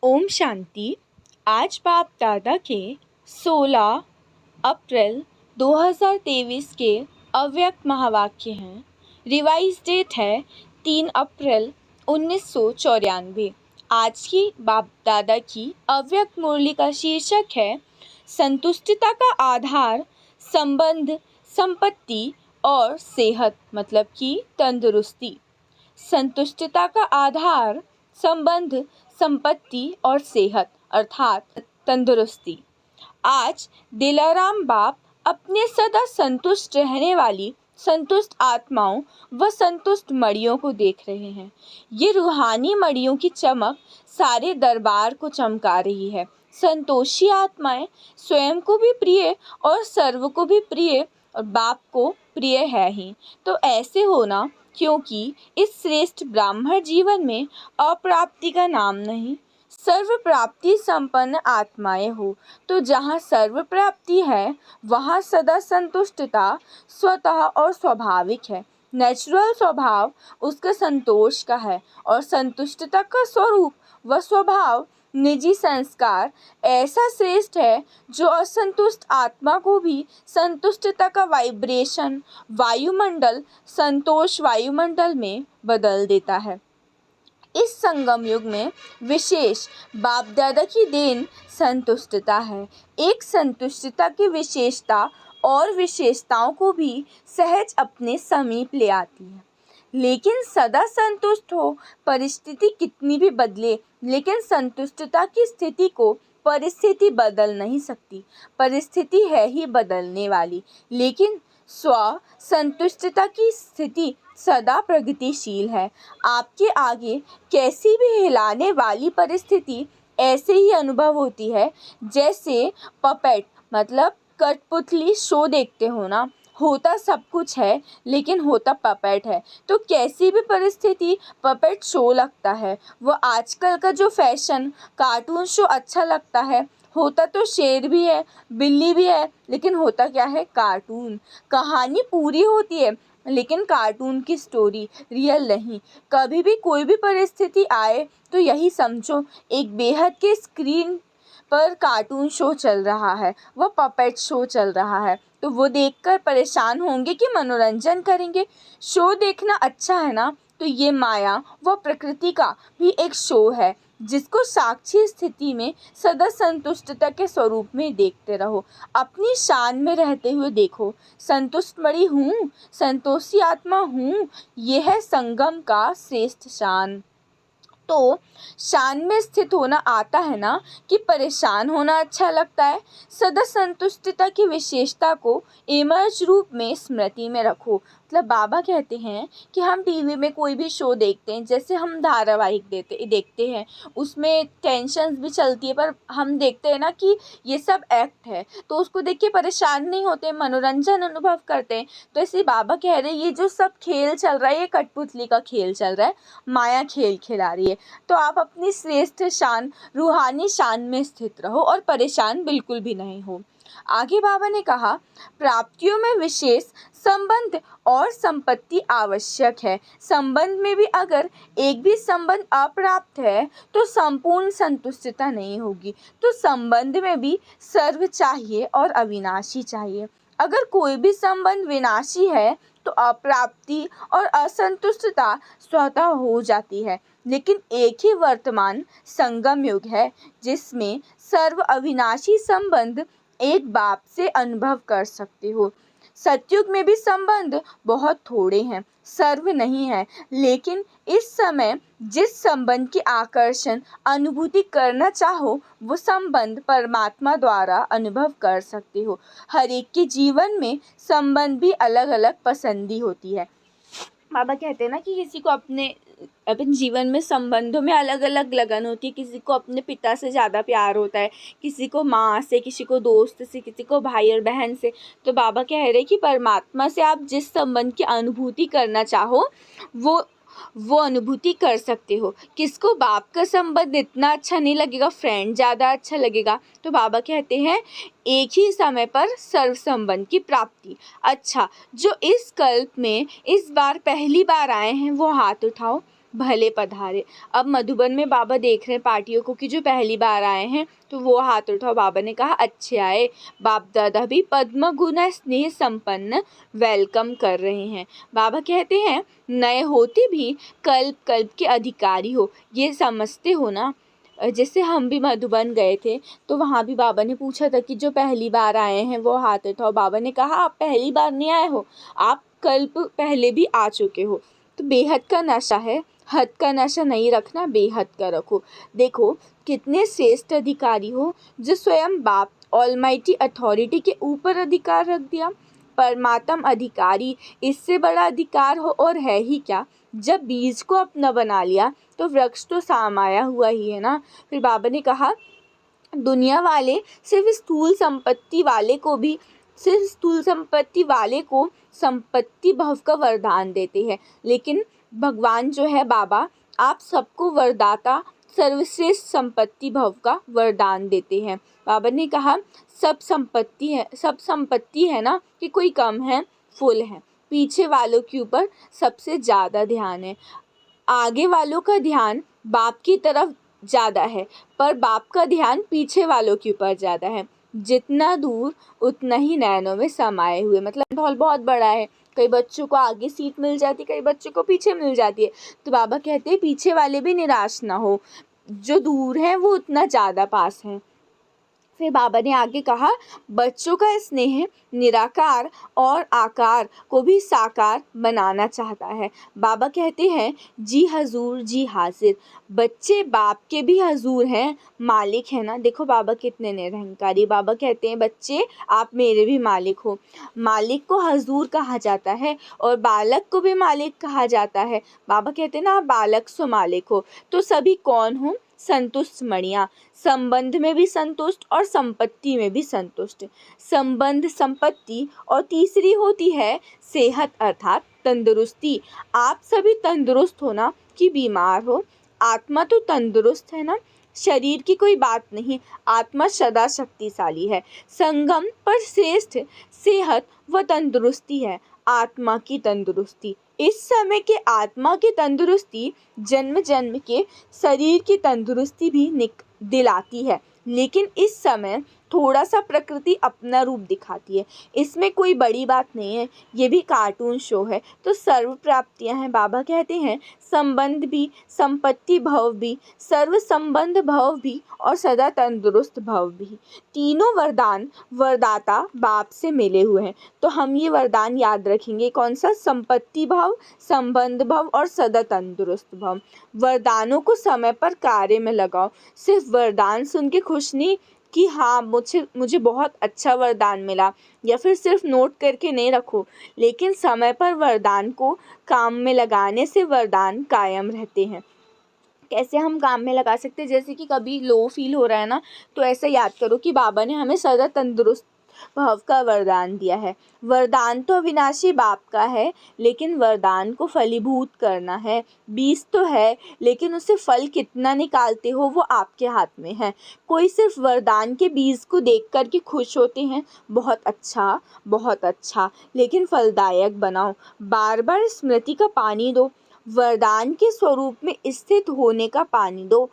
ओम शांति। आज बाप दादा के 16 अप्रैल 2023 के अव्यक्त महावाक्य हैं। रिवाइज डेट है 3 अप्रैल 1994। आज की बाप दादा की अव्यक्त मुरली का शीर्षक है संतुष्टता का आधार संबंध, संपत्ति और सेहत, मतलब कि तंदुरुस्ती। संतुष्टता का आधार संबंध, संपत्ति और सेहत अर्थात तंदुरुस्ती। आज दिलाराम बाप अपने सदा संतुष्ट रहने वाली संतुष्ट आत्माओं व संतुष्ट मड़ियों को देख रहे हैं। ये रूहानी मड़ियों की चमक सारे दरबार को चमका रही है। संतोषी आत्माएं स्वयं को भी प्रिय और सर्व को भी प्रिय और बाप को प्रिय है ही। तो ऐसे होना, क्योंकि इस श्रेष्ठ ब्राह्मण जीवन में अप्राप्ति का नाम नहीं, सर्व प्राप्ति संपन्न आत्माएं हो। तो जहाँ सर्व प्राप्ति है वहाँ सदा संतुष्टता स्वतः और स्वाभाविक है। नेचुरल स्वभाव उसका संतोष का है और संतुष्टता का स्वरूप व स्वभाव निजी संस्कार ऐसा श्रेष्ठ है जो असंतुष्ट आत्मा को भी संतुष्टता का वाइब्रेशन वायुमंडल संतोष वायुमंडल में बदल देता है। इस संगम युग में विशेष बाप दादा की देन संतुष्टता है। एक संतुष्टता की विशेषता और विशेषताओं को भी सहज अपने समीप ले आती है। लेकिन सदा संतुष्ट हो, परिस्थिति कितनी भी बदले, लेकिन संतुष्टता की स्थिति को परिस्थिति बदल नहीं सकती। परिस्थिति है ही बदलने वाली, लेकिन स्व संतुष्टता की स्थिति सदा प्रगतिशील है। आपके आगे कैसी भी हिलाने वाली परिस्थिति ऐसे ही अनुभव होती है जैसे पपेट, मतलब कठपुतली शो देखते हो ना, होता सब कुछ है लेकिन होता पपेट है। तो कैसी भी परिस्थिति पपेट शो लगता है। वो आजकल का जो फैशन कार्टून शो अच्छा लगता है, होता तो शेर भी है, बिल्ली भी है, लेकिन होता क्या है, कार्टून। कहानी पूरी होती है लेकिन कार्टून की स्टोरी रियल नहीं। कभी भी कोई भी परिस्थिति आए तो यही समझो एक बेहद के स्क्रीन पर कार्टून शो चल रहा है, वह पपेट शो चल रहा है। तो वो देखकर परेशान होंगे कि मनोरंजन करेंगे। शो देखना अच्छा है ना, तो ये माया व प्रकृति का भी एक शो है जिसको साक्षी स्थिति में सदा संतुष्टता के स्वरूप में देखते रहो। अपनी शान में रहते हुए देखो, संतुष्ट मणि हूँ, संतोषी आत्मा हूँ। यह है संगम का श्रेष्ठ शान। तो शान में स्थित होना आता है ना कि परेशान होना अच्छा लगता है। सदा संतुष्टता की विशेषता को इमर्ज रूप में स्मृति में रखो। मतलब बाबा कहते हैं कि हम टीवी में कोई भी शो देखते हैं, जैसे हम धारावाहिक देखते हैं, उसमें टेंशन्स भी चलती है, पर हम देखते हैं ना कि ये सब एक्ट है, तो उसको देख के परेशान नहीं होते, मनोरंजन अनुभव करते हैं। तो ऐसे बाबा कह रहे हैं ये जो सब खेल चल रहा है, ये कठपुतली का खेल चल रहा है, माया खेल खिला रही है। तो आप अपनी श्रेष्ठ शान रूहानी शान में स्थित रहो और परेशान बिल्कुल भी नहीं हो। आगे बाबा ने कहा, प्राप्तियों में विशेष संबंध और संपत्ति आवश्यक है। संबंध में भी अगर एक भी संबंध अप्राप्त है तो संपूर्ण संतुष्टता नहीं होगी। तो संबंध में भी सर्व चाहिए और अविनाशी चाहिए। अगर कोई भी संबंध विनाशी है तो अप्राप्ति और असंतुष्टता स्वतः हो जाती है। लेकिन एक ही वर्तमान संगम युग है जिसमें सर्व अविनाशी संबंध एक बाप से अनुभव कर सकते हो। सतयुग में भी संबंध बहुत थोड़े हैं, सर्व नहीं है, लेकिन इस समय जिस संबंध की आकर्षण अनुभूति करना चाहो वो संबंध परमात्मा द्वारा अनुभव कर सकते हो। हर एक के जीवन में संबंध भी अलग अलग पसंदी होती है। बाबा कहते हैं ना कि किसी को अपने जीवन में संबंधों में अलग अलग लगन होती है। किसी को अपने पिता से ज़्यादा प्यार होता है, किसी को माँ से, किसी को दोस्त से, किसी को भाई और बहन से। तो बाबा कह रहे हैं कि परमात्मा से आप जिस संबंध की अनुभूति करना चाहो वो अनुभूति कर सकते हो। किसको बाप का संबंध इतना अच्छा नहीं लगेगा, फ्रेंड ज़्यादा अच्छा लगेगा। तो बाबा कहते हैं एक ही समय पर सर्व संबंध की प्राप्ति। अच्छा, जो इस कल्प में इस बार पहली बार आए हैं वो हाथ उठाओ। भले पधारे। अब मधुबन में बाबा देख रहे हैं पार्टियों को कि जो पहली बार आए हैं, तो वो हाथ उठाओ। बाबा ने कहा अच्छे आए। बाप दादा भी पद्म गुना स्नेह संपन्न वेलकम कर रहे हैं। बाबा कहते हैं नए होते भी कल्प कल्प के अधिकारी हो, ये समझते हो ना। जैसे हम भी मधुबन गए थे तो वहाँ भी बाबा ने पूछा था कि जो पहली बार आए हैं वो हाथ उठाओ। बाबा ने कहा आप पहली बार नहीं आए हो, आप कल्प पहले भी आ चुके हो। तो बेहद का नशा है, हद का नशा नहीं रखना, बेहद का रखो। देखो कितने श्रेष्ठ अधिकारी हो जो स्वयं बाप ऑलमाइटी अथॉरिटी के ऊपर अधिकार रख दिया। परमात्म अधिकारी, इससे बड़ा अधिकार हो और है ही क्या। जब बीज को अपना बना लिया तो वृक्ष तो सामाया हुआ ही है ना। फिर बाबा ने कहा दुनिया वाले सिर्फ स्थूल संपत्ति वाले को संपत्ति भव का वरदान देते हैं, लेकिन भगवान जो है बाबा, आप सबको वरदाता सर्वश्रेष्ठ संपत्ति भव का वरदान देते हैं। बाबा ने कहा सब संपत्ति है ना कि कोई कम है, फुल है। पीछे वालों के ऊपर सबसे ज़्यादा ध्यान है, आगे वालों का ध्यान बाप की तरफ ज़्यादा है, पर बाप का ध्यान पीछे वालों के ऊपर ज़्यादा है। जितना दूर उतना ही नैनों में समाये हुए। मतलब हॉल बहुत बड़ा है, कई बच्चों को आगे सीट मिल जाती, कई बच्चों को पीछे मिल जाती है। तो बाबा कहते हैं पीछे वाले भी निराश ना हो, जो दूर हैं वो उतना ज़्यादा पास हैं। फिर बाबा ने आगे कहा बच्चों का स्नेह निराकार और आकार को भी साकार बनाना चाहता है। बाबा कहते हैं जी हजूर जी हाजिर। बच्चे बाप के भी हजूर हैं, मालिक है ना। देखो बाबा कितने निरहंकारी। बाबा कहते हैं बच्चे आप मेरे भी मालिक हो। मालिक को हजूर कहा जाता है और बालक को भी मालिक कहा जाता है। बाबा कहते हैं ना आप बालक सो मालिक हो। तो सभी कौन हो? संतुष्ट मणियाँ, संबंध में भी संतुष्ट और संपत्ति में भी संतुष्ट। संबंध, संपत्ति और तीसरी होती है सेहत अर्थात तंदुरुस्ती। आप सभी तंदुरुस्त हो ना कि बीमार हो? आत्मा तो तंदुरुस्त है ना, शरीर की कोई बात नहीं, आत्मा सदा शक्तिशाली है। संगम पर श्रेष्ठ सेहत व तंदुरुस्ती है, आत्मा की तंदुरुस्ती। इस समय के आत्मा की तंदुरुस्ती जन्म जन्म के शरीर की तंदुरुस्ती भी दिलाती है, लेकिन इस समय थोड़ा सा प्रकृति अपना रूप दिखाती है। इसमें कोई बड़ी बात नहीं है, ये भी कार्टून शो है। तो सर्व प्राप्तियां हैं। बाबा कहते हैं संबंध भी, संपत्ति भव भी, सर्व संबंध भव भी और सदा तंदुरुस्त भव भी। तीनों वरदान वरदाता बाप से मिले हुए हैं। तो हम ये वरदान याद रखेंगे। कौन सा? संपत्ति भव, संबंध भव और सदा तंदुरुस्त भव। वरदानों को समय पर कार्य में लगाओ। सिर्फ वरदान सुन के खुश नहीं कि हाँ मुझे बहुत अच्छा वरदान मिला, या फिर सिर्फ नोट करके नहीं रखो, लेकिन समय पर वरदान को काम में लगाने से वरदान कायम रहते हैं। कैसे हम काम में लगा सकते हैं? जैसे कि कभी लो फील हो रहा है ना, तो ऐसा याद करो कि बाबा ने हमें सदा तंदुरुस्त भव का वरदान दिया है। वरदान तो अविनाशी बाप का है, लेकिन वरदान को फलीभूत करना है। बीज तो है, लेकिन उससे फल कितना निकालते हो वो आपके हाथ में है। कोई सिर्फ वरदान के बीज को देख कर के खुश होते हैं, बहुत अच्छा, लेकिन फलदायक बनाओ। बार बार स्मृति का पानी दो, वरदान के स्वरूप में स्थित होने का पानी दो,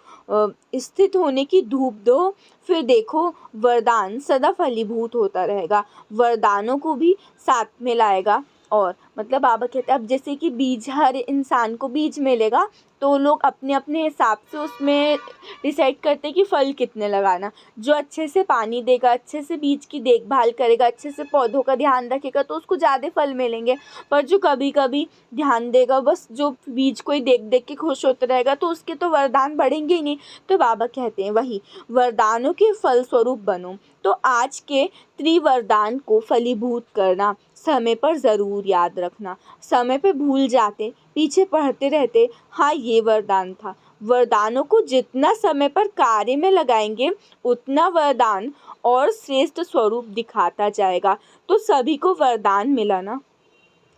स्थित होने की धूप दो। फिर देखो वरदान सदा फलीभूत होता रहेगा, वरदानों को भी साथ में लाएगा। और मतलब बाबा कहते हैं अब जैसे कि बीज, हर इंसान को बीज मिलेगा तो लोग अपने अपने हिसाब से उसमें डिसाइड करते हैं कि फल कितने लगाना। जो अच्छे से पानी देगा, अच्छे से बीज की देखभाल करेगा, अच्छे से पौधों का ध्यान रखेगा तो उसको ज़्यादा फल मिलेंगे। पर जो कभी कभी ध्यान देगा, बस जो बीज को ही देख देख के खुश होता रहेगा, तो उसके तो वरदान बढ़ेंगे ही नहीं। तो बाबा कहते हैं वही वरदानों के फलस्वरूप बनो। तो आज के त्रिवरदान को फलीभूत करना, समय पर ज़रूर याद रखना। समय पे भूल जाते, पीछे पढ़ते रहते, हाँ ये वरदान था। वरदानों को जितना समय पर कार्य में लगाएंगे उतना वरदान और श्रेष्ठ स्वरूप दिखाता जाएगा। तो सभी को वरदान मिला ना।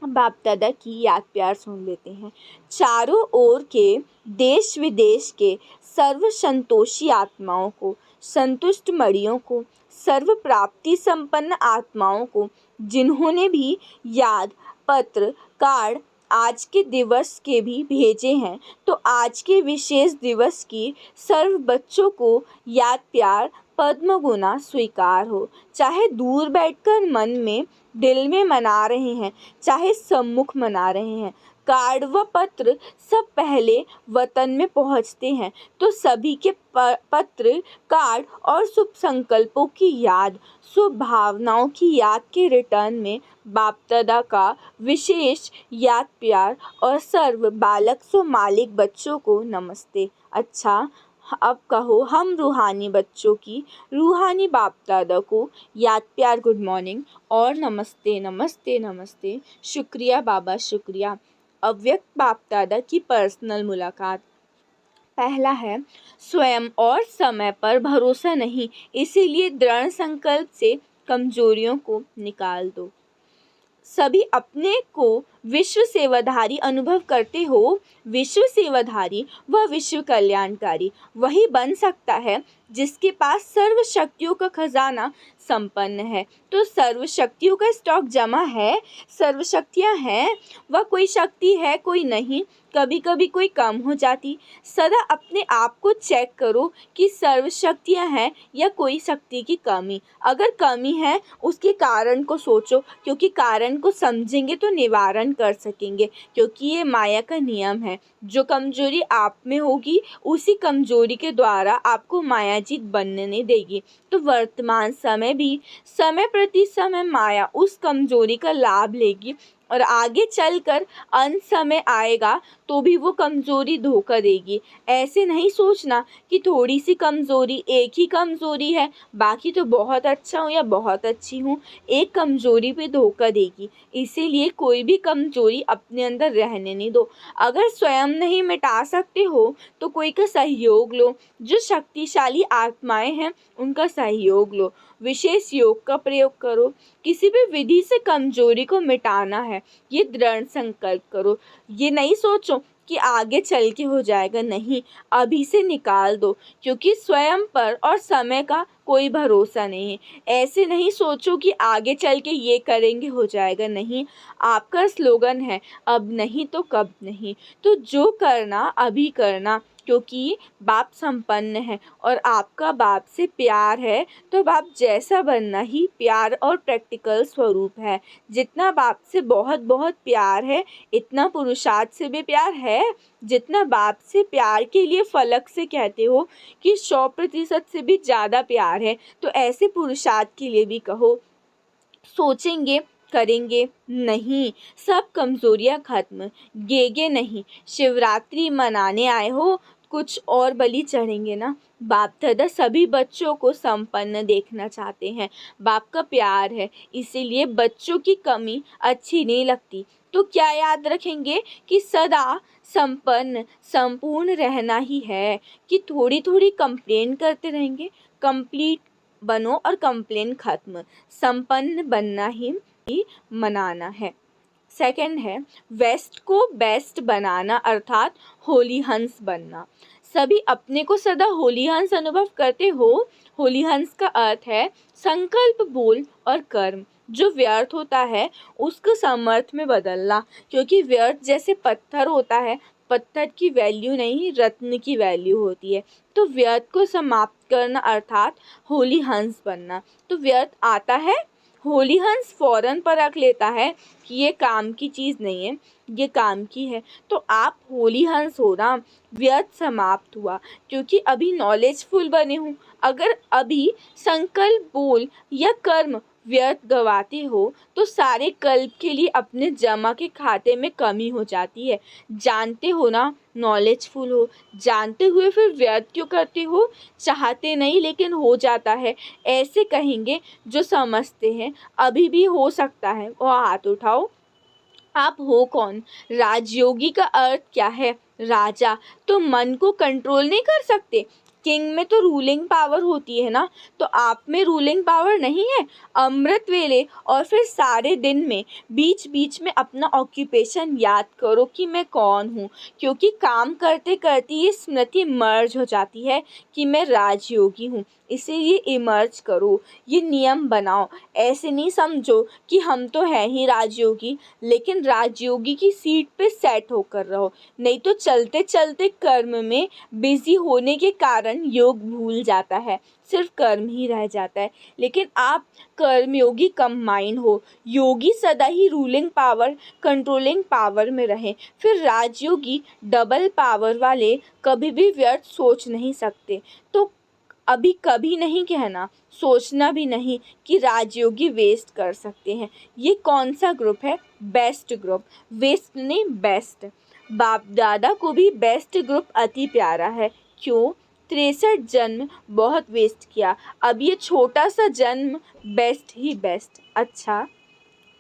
बाप दादा की याद प्यार सुन लेते हैं। चारों ओर के देश विदेश के सर्व संतोषी आत्माओं को, संतुष्ट मणियों को, सर्व प्राप्ति संपन्न आत्माओं को, जिन्होंने भी याद, पत्र, कार्ड आज के दिवस के भी भेजे हैं, तो आज के विशेष दिवस की सर्व बच्चों को याद प्यार पद्म गुना स्वीकार हो। चाहे दूर बैठकर मन में दिल में मना रहे हैं, चाहे सम्मुख मना रहे हैं, कार्ड व पत्र सब पहले वतन में पहुंचते हैं, तो सभी के पत्र, कार्ड और शुभ संकल्पों की याद, शुभ भावनाओं की याद के रिटर्न में बाप दादा का विशेष याद प्यार और सर्व बालक सो मालिक बच्चों को नमस्ते। अच्छा, अब कहो हम रूहानी बच्चों की रूहानी बाप दादा को याद प्यार गुड मॉर्निंग और नमस्ते नमस्ते नमस्ते। शुक्रिया बाबा, शुक्रिया। अव्यक्त बाप दादा की पर्सनल मुलाकात। पहला है, स्वयं और समय पर भरोसा नहीं, इसीलिए दृढ़ संकल्प से कमजोरियों को निकाल दो। सभी अपने को विश्व सेवाधारी अनुभव करते हो। विश्व सेवाधारी व विश्व कल्याणकारी वही बन सकता है जिसके पास सर्व शक्तियों का खजाना संपन्न है। तो सर्व शक्तियों का स्टॉक जमा है, सर्व शक्तियाँ हैं, वह कोई शक्ति है कोई नहीं, कभी कभी कोई कम हो जाती। सदा अपने आप को चेक करो कि सर्व शक्तियाँ हैं या कोई शक्ति की कमी। अगर कमी है उसके कारण को सोचो, क्योंकि कारण को समझेंगे तो निवारण कर सकेंगे, क्योंकि ये माया का नियम है। जो कमजोरी आप में होगी उसी कमजोरी के द्वारा आपको मायाजीत बनने देगी। तो वर्तमान समय भी समय प्रति समय माया उस कमजोरी का लाभ लेगी और आगे चलकर अंत समय आएगा तो भी वो कमज़ोरी धोखा देगी। ऐसे नहीं सोचना कि थोड़ी सी कमज़ोरी, एक ही कमज़ोरी है, बाकी तो बहुत अच्छा हूँ या बहुत अच्छी हूँ, एक कमज़ोरी पे धोखा देगी। इसीलिए कोई भी कमज़ोरी अपने अंदर रहने नहीं दो। अगर स्वयं नहीं मिटा सकते हो तो कोई का सहयोग लो, जो शक्तिशाली आत्माएं हैं उनका सहयोग लो, विशेष योग का प्रयोग करो। किसी भी विधि से कमजोरी को मिटाना है, ये दृढ़ संकल्प करो। ये नहीं सोचो कि आगे चल के हो जाएगा, नहीं, अभी से निकाल दो, क्योंकि स्वयं पर और समय का कोई भरोसा नहीं है। ऐसे नहीं सोचो कि आगे चल के ये करेंगे हो जाएगा, नहीं। आपका स्लोगन है अब नहीं तो कब नहीं, तो जो करना अभी करना, क्योंकि बाप संपन्न है और आपका बाप से प्यार है, तो बाप जैसा बनना ही प्यार और प्रैक्टिकल स्वरूप है। जितना बाप से बहुत बहुत प्यार है, इतना पुरुषार्थ से भी प्यार है। जितना बाप से प्यार के लिए फलक से कहते हो कि 100% से भी ज़्यादा प्यार है, तो ऐसे पुरुषार्थ के लिए भी कहो। सोचेंगे करेंगे नहीं, सब कमज़ोरियाँ खत्म, गेगे नहीं। शिवरात्रि मनाने आए हो, कुछ और बलि चढ़ेंगे ना। बाप दादा सभी बच्चों को संपन्न देखना चाहते हैं, बाप का प्यार है, इसीलिए बच्चों की कमी अच्छी नहीं लगती। तो क्या याद रखेंगे कि सदा संपन्न संपूर्ण रहना ही है, कि थोड़ी थोड़ी कंप्लेन करते रहेंगे। कंप्लीट बनो और कंप्लेन खत्म, संपन्न बनना ही मनाना है। सेकंड है, वेस्ट को बेस्ट बनाना, अर्थात होली हंस बनना। सभी अपने को सदा होली हंस अनुभव करते हो। होली हंस का अर्थ है संकल्प, बोल और कर्म जो व्यर्थ होता है उसको समर्थ में बदलना, क्योंकि व्यर्थ जैसे पत्थर होता है, पत्थर की वैल्यू नहीं, रत्न की वैल्यू होती है। तो व्यर्थ को समाप्त करना अर्थात होली हंस बनना। तो व्यर्थ आता है, होली हंस फौरन परख लेता है कि ये काम की चीज़ नहीं है, ये काम की है। तो आप होली हंस हो ना, व्यर्थ समाप्त हुआ, क्योंकि अभी नॉलेजफुल बने हो। अगर अभी संकल्प, बोल या कर्म व्यर्थ गवाते हो तो सारे कल्प के लिए अपने जमा के खाते में कमी हो जाती है। जानते हो ना, नॉलेजफुल हो, जानते हुए फिर व्यर्थ क्यों करते हो? चाहते नहीं लेकिन हो जाता है। ऐसे कहेंगे जो समझते हैं अभी भी हो सकता है, वो हाथ उठाओ। आप हो कौन? राजयोगी का अर्थ क्या है? राजा। तो मन को कंट्रोल नहीं कर सकते, किंग में तो रूलिंग पावर होती है ना, तो आप में रूलिंग पावर नहीं है? अमृत वेले और फिर सारे दिन में बीच बीच में अपना ऑक्यूपेशन याद करो कि मैं कौन हूँ, क्योंकि काम करते करते ये स्मृति मर्ज हो जाती है कि मैं राजयोगी हूँ। इसीलिए इमर्ज करो, ये नियम बनाओ। ऐसे नहीं समझो कि हम तो हैं ही राजयोगी, लेकिन राजयोगी की सीट पे सेट होकर रहो, नहीं तो चलते चलते कर्म में बिजी होने के कारण योग भूल जाता है, सिर्फ कर्म ही रह जाता है। लेकिन आप कर्मयोगी कंबाइंड हो, योगी सदा ही रूलिंग पावर कंट्रोलिंग पावर में रहें, फिर राजयोगी डबल पावर वाले कभी भी व्यर्थ सोच नहीं सकते। तो अभी कभी नहीं कहना, सोचना भी नहीं कि राजयोगी वेस्ट कर सकते हैं। ये कौन सा ग्रुप है? बेस्ट ग्रुप, वेस्ट नहीं बेस्ट। बाप दादा को भी बेस्ट ग्रुप अति प्यारा है। क्यों? 63 जन्म बहुत वेस्ट किया, अब ये छोटा सा जन्म बेस्ट ही बेस्ट। अच्छा,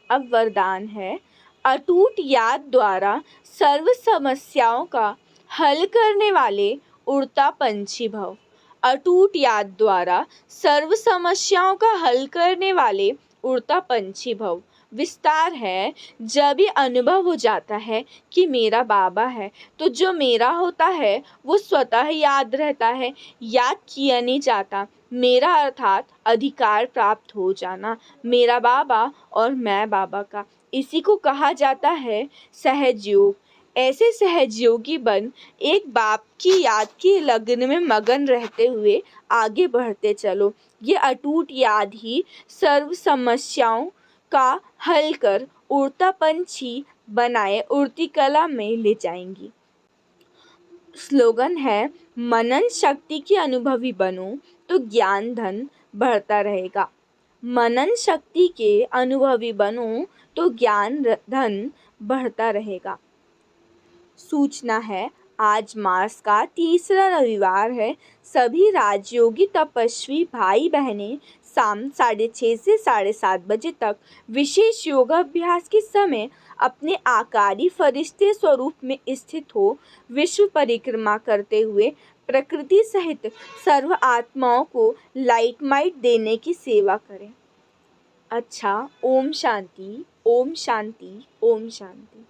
अब वरदान है, अटूट याद द्वारा सर्व समस्याओं का हल करने वाले उड़ता पंछी भव। अटूट याद द्वारा सर्व समस्याओं का हल करने वाले उड़ता पंछी भव। विस्तार है, जब ये अनुभव हो जाता है कि मेरा बाबा है, तो जो मेरा होता है वो स्वतः याद रहता है, याद किया नहीं जाता। मेरा अर्थात अधिकार प्राप्त हो जाना, मेरा बाबा और मैं बाबा का, इसी को कहा जाता है सहजयोग। ऐसे सहजयोगी बन एक बाप की याद की लगन में मगन रहते हुए आगे बढ़ते चलो। ये अटूट याद ही सर्व समस्याओं का हल कर उड़ता पंछी बनाए उड़ती कला में ले जाएंगी। स्लोगन है, मनन शक्ति की अनुभवी बनो तो ज्ञान धन बढ़ता रहेगा। मनन शक्ति के अनुभवी बनो तो ज्ञान धन बढ़ता रहेगा। सूचना है, आज मास का तीसरा रविवार है। सभी राजयोगी तपस्वी भाई बहनें शाम 6:30 से 7:30 बजे तक विशेष योगाभ्यास के समय अपने आकारी फरिश्ते स्वरूप में स्थित हो विश्व परिक्रमा करते हुए प्रकृति सहित सर्व आत्माओं को लाइट माइट देने की सेवा करें। अच्छा, ओम शांति, ओम शांति, ओम शांति।